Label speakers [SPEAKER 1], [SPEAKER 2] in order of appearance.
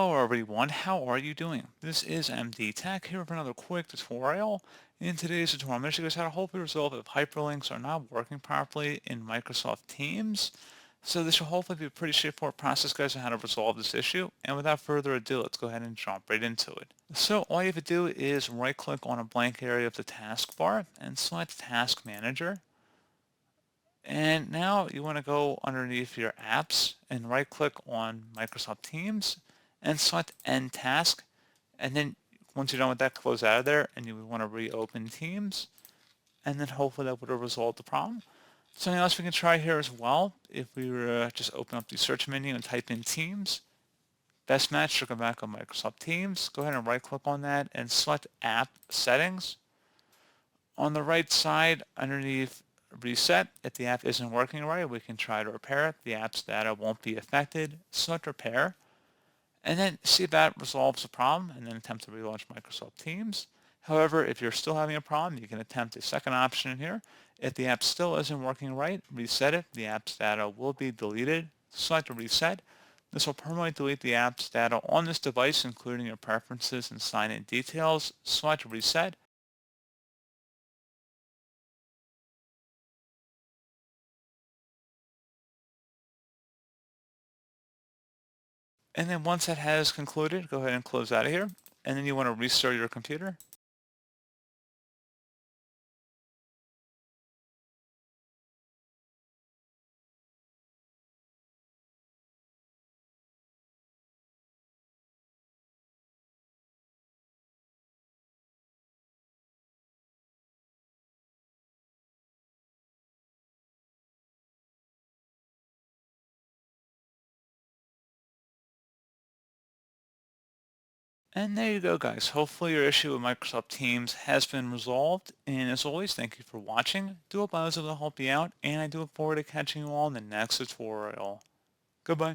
[SPEAKER 1] Hello everyone, how are you doing? This is MD Tech here with another quick tutorial. In today's tutorial, I'm going to show you guys how to hopefully resolve if hyperlinks are not working properly in Microsoft Teams. So this should hopefully be a pretty straightforward process, guys, on how to resolve this issue. And without further ado, let's go ahead and jump right into it. So all you have to do is right-click on a blank area of the taskbar and select Task Manager. And now you want to go underneath your apps and right click on Microsoft Teams and select End Task. And then once you're done with that, close out of there and you would want to reopen Teams. And then hopefully that would have resolved the problem. Something else we can try here as well, if we were to just open up the search menu and type in Teams, best match should come back on Microsoft Teams. Go ahead and right click on that and select App Settings. On the right side, underneath Reset, if the app isn't working right, we can try to repair it. The app's data won't be affected. Select Repair, and then see if that resolves the problem, and then attempt to relaunch Microsoft Teams. However, if you're still having a problem, you can attempt a second option here. If the app still isn't working right, reset it. The app's data will be deleted. Select Reset. This will permanently delete the app's data on this device, including your preferences and sign-in details. Select Reset. And then once that has concluded, go ahead and close out of here. And then you want to restart your computer. And there you go, guys. Hopefully your issue with Microsoft Teams has been resolved. And as always, thank you for watching. Do hope I was able to help you out. And I do look forward to catching you all in the next tutorial. Goodbye.